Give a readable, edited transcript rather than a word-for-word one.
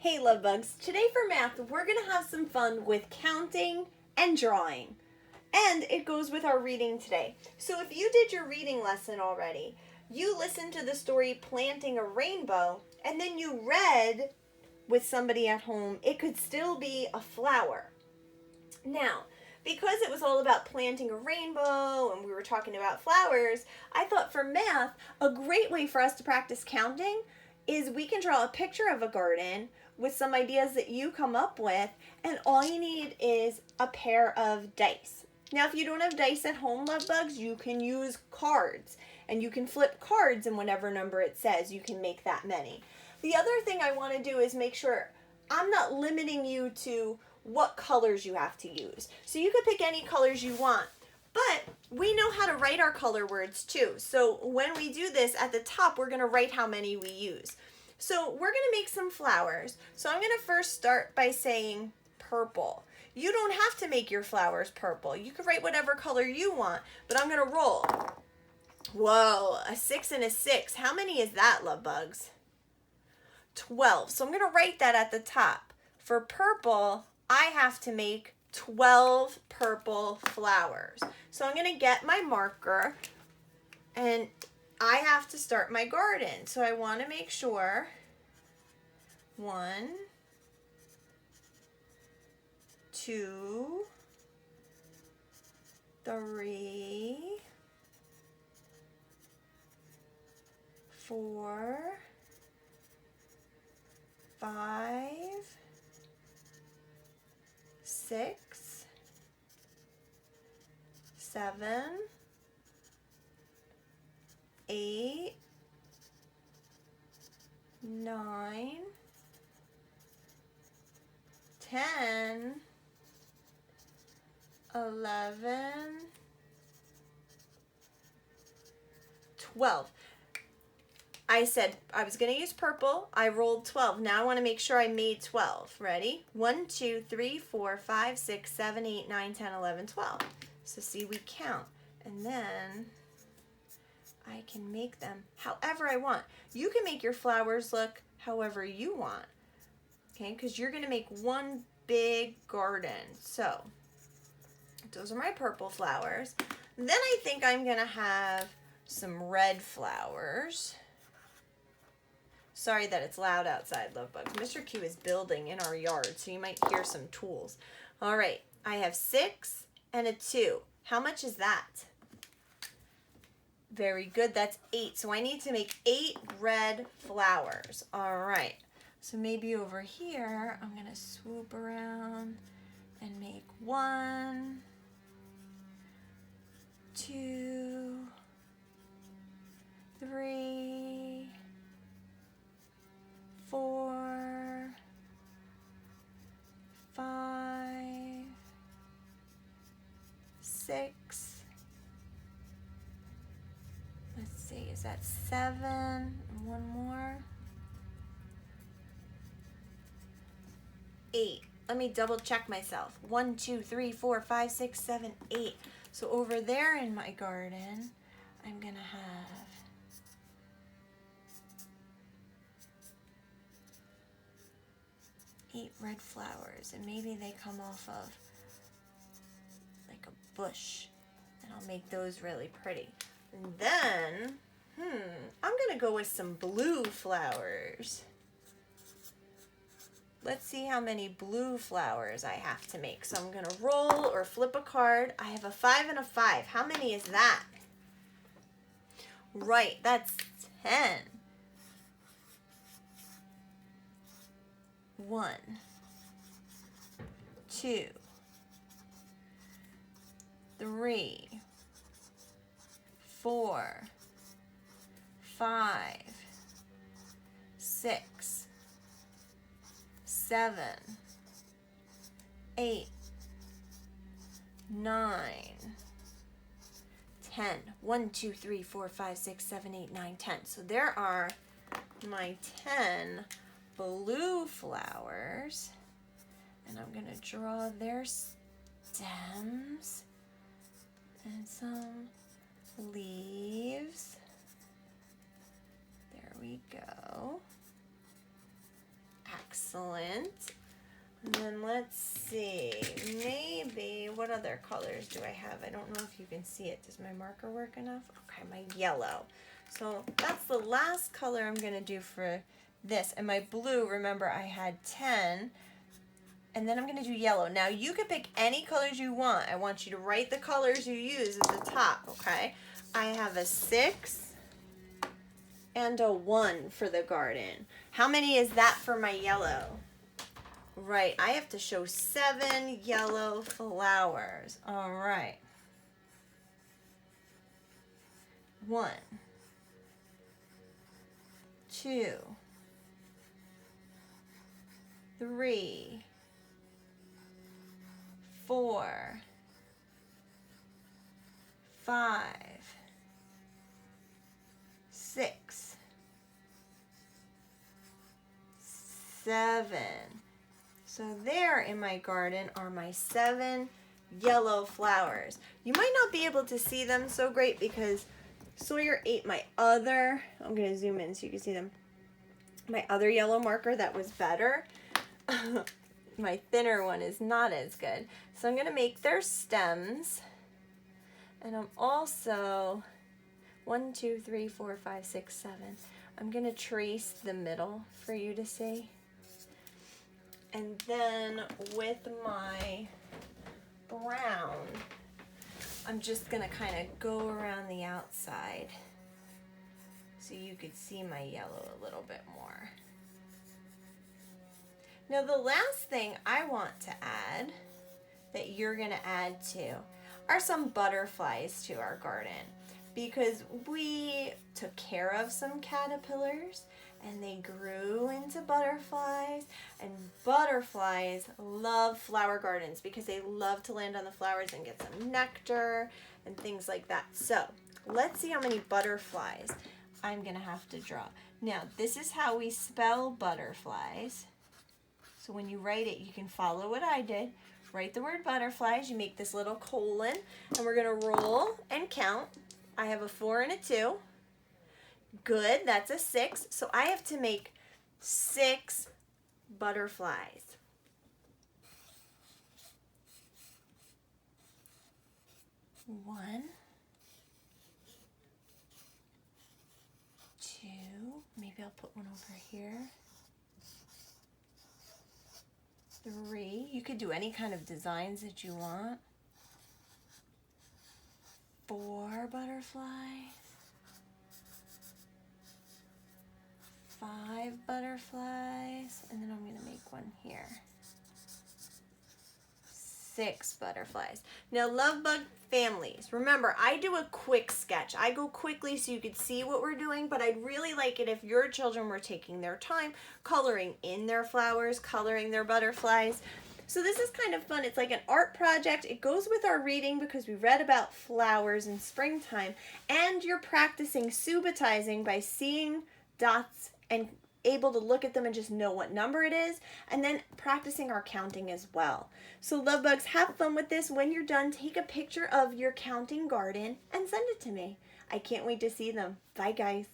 Hey love bugs, today for math we're going to have some fun with counting and drawing. And it goes with our reading today. So if you did your reading lesson already, you listened to the story Planting a Rainbow and then you read with somebody at home, it could still be a flower. Now, because it was all about planting a rainbow and we were talking about flowers, I thought for math, a great way for us to practice counting is we can draw a picture of a garden with some ideas that you come up with, and all you need is a pair of dice. Now, if you don't have dice at home, love bugs, you can use cards, and you can flip cards and whatever number it says, you can make that many. The other thing I want to do is make sure I'm not limiting you to what colors you have to use. So you could pick any colors you want, but we know how to write our color words too. So when we do this, at the top, we're gonna write how many we use. So we're gonna make some flowers. So I'm gonna first start by saying purple. You don't have to make your flowers purple. You could write whatever color you want, but I'm gonna roll. Whoa, a 6 and a 6. How many is that, love bugs? 12. So I'm gonna write that at the top. For purple, I have to make 12 purple flowers. So I'm gonna get my marker and I have to start my garden. So I wanna make sure 1, 2, 3, 4, 5, 6, 7, 8, 9, 10, 11, 12. I said I was going to use purple. I rolled 12. Now I want to make sure I made 12. Ready? 1, 2, 3, 4, 5, 6, 7, 8, 9, 10, 11, 12. So see, we count. And then I can make them however I want. You can make your flowers look however you want. Okay, because you're going to make one big garden. So those are my purple flowers. Then I think I'm going to have some red flowers. Sorry that it's loud outside, love bugs. Mr. Q is building in our yard, so you might hear some tools. All right, I have 6 and a 2. How much is that? Very good, that's 8. So I need to make 8 red flowers. All right, so maybe over here, I'm gonna swoop around and make 1, 2, 3, 4, 5, 6. Let's see, is that 7? And one more. 8. Let me double check myself. 1, 2, 3, 4, 5, 6, 7, 8. So over there in my garden, I'm gonna have 8 red flowers, and maybe they come off of like a bush, and I'll make those really pretty. And then, I'm gonna go with some blue flowers. Let's see how many blue flowers I have to make. So I'm gonna roll or flip a card. I have a 5 and a 5. How many is that? Right, that's 10. 1, 2, 3, 4, 5, 6, 7, 8, 9, 10. 1, 2, 3, 4, 5, 6, 7, 8, 9, 10. So there are my 10 blue flowers, and I'm going to draw their stems and some leaves. There we go. Excellent. And then let's see, maybe, what other colors do I have? I don't know if you can see it. Does my marker work enough? Okay, my yellow. So that's the last color I'm going to do for this. And my blue, remember I had 10. And then I'm going to do yellow. Now you can pick any colors you want. I want you to write the colors you use at the top, okay? I have a 6 and a 1 for the garden. How many is that for my yellow? Right, I have to show 7 yellow flowers. All right. 1, 2, 3, 4, 5, 6, 7. So there in my garden are my 7 yellow flowers. You might not be able to see them so great because Sawyer ate my other, I'm going to zoom in so you can see them, my other yellow marker that was better. My thinner one is not as good. So I'm going to make their stems. And I'm also, 1, 2, 3, 4, 5, 6, 7. I'm going to trace the middle for you to see. And then with my brown, I'm just going to kind of go around the outside so you could see my yellow a little bit more. Now the last thing I want to add, that you're going to add to, are some butterflies to our garden, because we took care of some caterpillars and they grew into butterflies, and butterflies love flower gardens because they love to land on the flowers and get some nectar and things like that. So let's see how many butterflies I'm gonna have to draw. Now this is how we spell butterflies. So when you write it, you can follow what I did. Write the word butterflies, you make this little colon, and we're gonna roll and count. I have a 4 and a 2. Good, that's a 6. So I have to make 6 butterflies. 1, 2, maybe I'll put one over here. 3, you could do any kind of designs that you want. 4 butterflies. 5 butterflies, and then I'm going to make one here. 6 butterflies. Now, love bug families. Remember, I do a quick sketch. I go quickly so you could see what we're doing, but I'd really like it if your children were taking their time coloring in their flowers, coloring their butterflies. So this is kind of fun. It's like an art project. It goes with our reading because we read about flowers in springtime, and you're practicing subitizing by seeing dots and able to look at them and just know what number it is, and then practicing our counting as well. So love bugs, have fun with this. When you're done, take a picture of your counting garden and send it to me. I can't wait to see them. Bye guys.